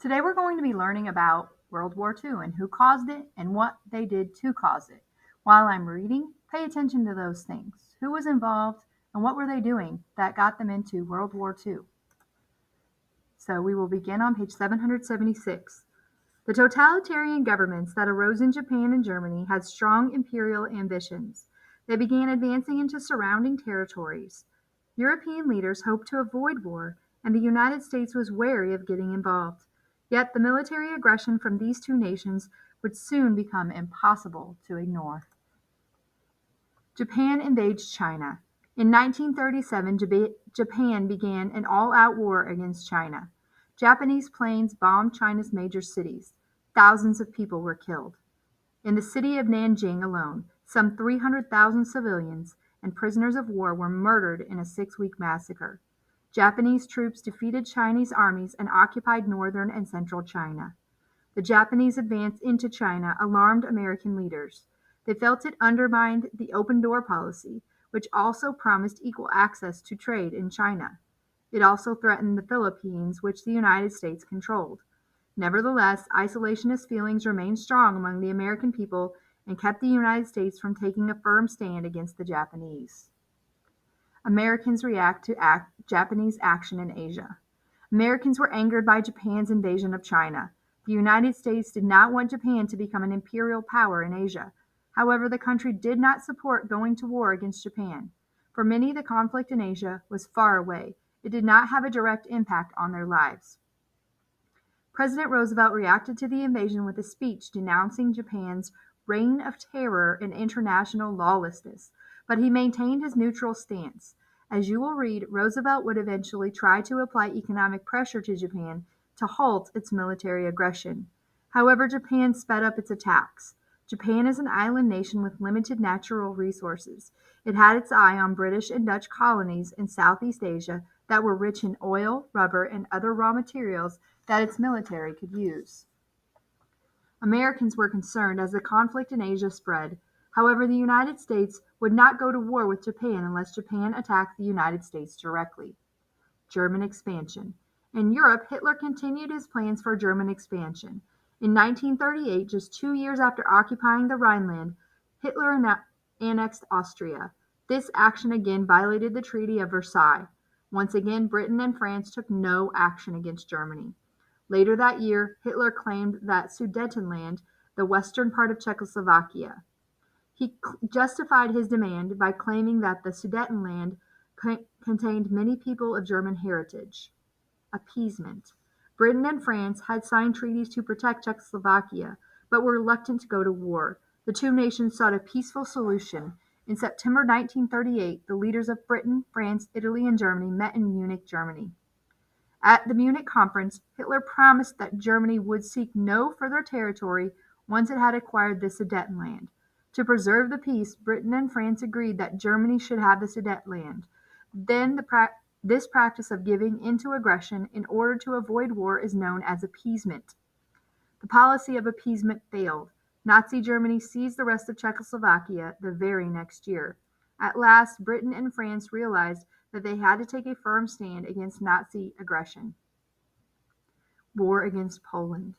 Today we're going to be learning about World War II and who caused it and what they did to cause it. While I'm reading, pay attention to those things. Who was involved and what were they doing that got them into World War II? So we will begin on page 776. The totalitarian governments that arose in Japan and Germany had strong imperial ambitions. They began advancing into surrounding territories. European leaders hoped to avoid war, and the United States was wary of getting involved. Yet the military aggression from these two nations would soon become impossible to ignore. Japan invades China. In 1937, Japan began an all out war against China. Japanese planes bombed China's major cities. Thousands of people were killed. In the city of Nanjing alone, some 300,000 civilians and prisoners of war were murdered in a 6-week massacre. Japanese troops defeated Chinese armies and occupied northern and central China. The Japanese advance into China alarmed American leaders. They felt it undermined the open door policy, which also promised equal access to trade in China. It also threatened the Philippines, which the United States controlled. Nevertheless, isolationist feelings remained strong among the American people and kept the United States from taking a firm stand against the Japanese. Americans react to Japanese action in Asia. Americans were angered by Japan's invasion of China. The United States did not want Japan to become an imperial power in Asia. However, the country did not support going to war against Japan. For many, the conflict in Asia was far away. It did not have a direct impact on their lives. President Roosevelt reacted to the invasion with a speech denouncing Japan's reign of terror and international lawlessness, but he maintained his neutral stance. As you will read, Roosevelt would eventually try to apply economic pressure to Japan to halt its military aggression. However, Japan sped up its attacks. Japan is an island nation with limited natural resources. It had its eye on British and Dutch colonies in Southeast Asia that were rich in oil, rubber, and other raw materials that its military could use. Americans were concerned as the conflict in Asia spread. However, the United States would not go to war with Japan unless Japan attacked the United States directly. German expansion. In Europe, Hitler continued his plans for German expansion. In 1938, just 2 years after occupying the Rhineland, Hitler annexed Austria. This action again violated the Treaty of Versailles. Once again, Britain and France took no action against Germany. Later that year, Hitler claimed that Sudetenland, the western part of Czechoslovakia. He justified his demand by claiming that the Sudetenland contained many people of German heritage. Appeasement. Britain and France had signed treaties to protect Czechoslovakia, but were reluctant to go to war. The two nations sought a peaceful solution. In September 1938, the leaders of Britain, France, Italy, and Germany met in Munich, Germany. At the Munich conference, Hitler promised that Germany would seek no further territory once it had acquired the Sudetenland. To preserve the peace, Britain and France agreed that Germany should have the Sudetenland. Then this practice of giving into aggression in order to avoid war is known as appeasement. The policy of appeasement failed. Nazi Germany seized the rest of Czechoslovakia the very next year. At last, Britain and France realized that they had to take a firm stand against Nazi aggression. War against Poland.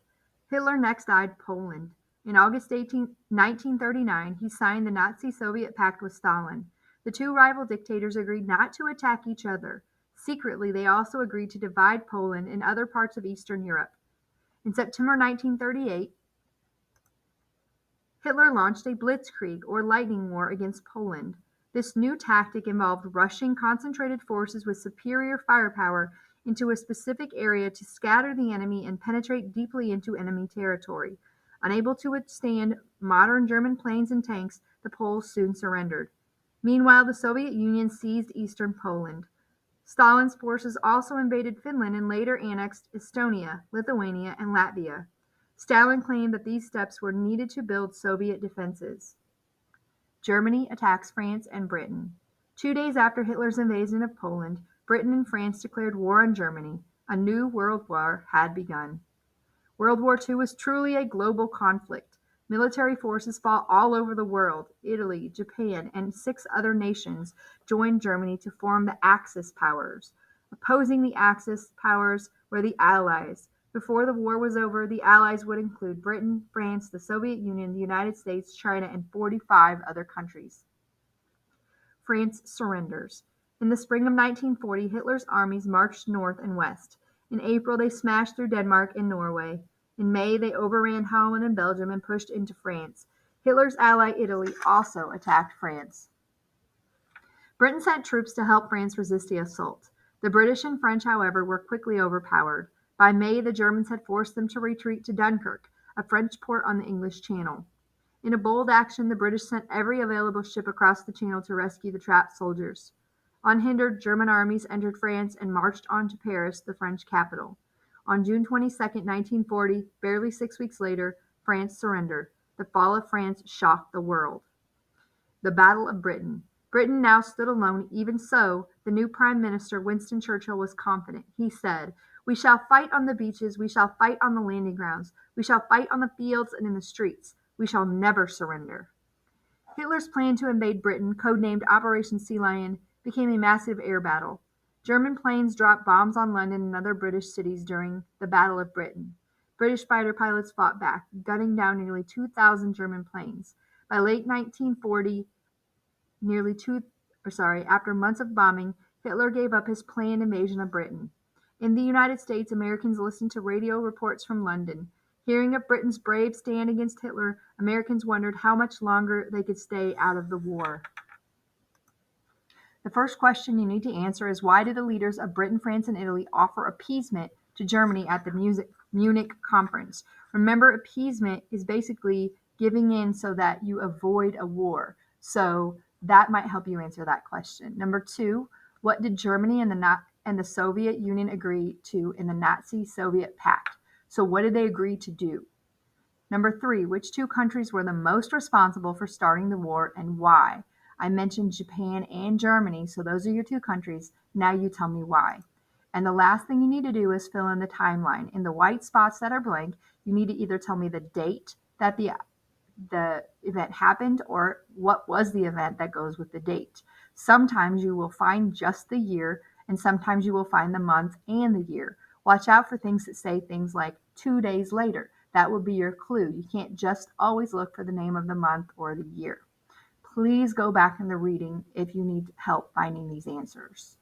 Hitler next eyed Poland. In August 1939, he signed the Nazi-Soviet pact with Stalin. The two rival dictators agreed not to attack each other. Secretly, they also agreed to divide Poland and other parts of Eastern Europe. In September 1938, Hitler launched a blitzkrieg, or lightning war, against Poland. This new tactic involved rushing concentrated forces with superior firepower into a specific area to scatter the enemy and penetrate deeply into enemy territory. Unable to withstand modern German planes and tanks, the Poles soon surrendered. Meanwhile, the Soviet Union seized eastern Poland. Stalin's forces also invaded Finland and later annexed Estonia, Lithuania, and Latvia. Stalin claimed that these steps were needed to build Soviet defenses. Germany attacks France and Britain. 2 days after Hitler's invasion of Poland, Britain and France declared war on Germany. A new world war had begun. World War II was truly a global conflict. Military forces fought all over the world. Italy, Japan, and 6 other nations joined Germany to form the Axis powers. Opposing the Axis powers were the Allies, Before the war was over, the Allies would include Britain, France, the Soviet Union, the United States, China, and 45 other countries. France surrenders. In the spring of 1940, Hitler's armies marched north and west. In April, they smashed through Denmark and Norway. In May, they overran Holland and Belgium and pushed into France. Hitler's ally Italy also attacked France. Britain sent troops to help France resist the assault. The British and French, however, were quickly overpowered. By May, the Germans had forced them to retreat to Dunkirk, a French port on the English Channel. In a bold action, the British sent every available ship across the Channel to rescue the trapped soldiers. Unhindered, German armies entered France and marched on to Paris, the French capital. On June 22, 1940, barely 6 weeks later, France surrendered. The fall of France shocked the world. The Battle of Britain. Britain now stood alone. Even so, the new Prime Minister, Winston Churchill, was confident. He said, "We shall fight on the beaches, we shall fight on the landing grounds, we shall fight on the fields and in the streets. We shall never surrender." Hitler's plan to invade Britain, codenamed Operation Sea Lion, became a massive air battle. German planes dropped bombs on London and other British cities during the Battle of Britain. British fighter pilots fought back, gunning down nearly 2,000 German planes. By late 1940, after months of bombing, Hitler gave up his planned invasion of Britain. In the United States, Americans listened to radio reports from London. Hearing of Britain's brave stand against Hitler, Americans wondered how much longer they could stay out of the war. The first question you need to answer is, why did the leaders of Britain, France, and Italy offer appeasement to Germany at the Munich conference? Remember, appeasement is basically giving in so that you avoid a war. So that might help you answer that question. Number two, what did Germany and the Soviet Union agree to in the Nazi-Soviet pact? So what did they agree to do? Number three, which two countries were the most responsible for starting the war and why? I mentioned Japan and Germany, so those are your two countries. Now you tell me why. And the last thing you need to do is fill in the timeline. In the white spots that are blank, you need to either tell me the date that the event happened or what was the event that goes with the date. Sometimes you will find just the year, and sometimes you will find the month and the year. Watch out for things that say things like 2 days later. That will be your clue. You can't just always look for the name of the month or the year. Please go back in the reading if you need help finding these answers.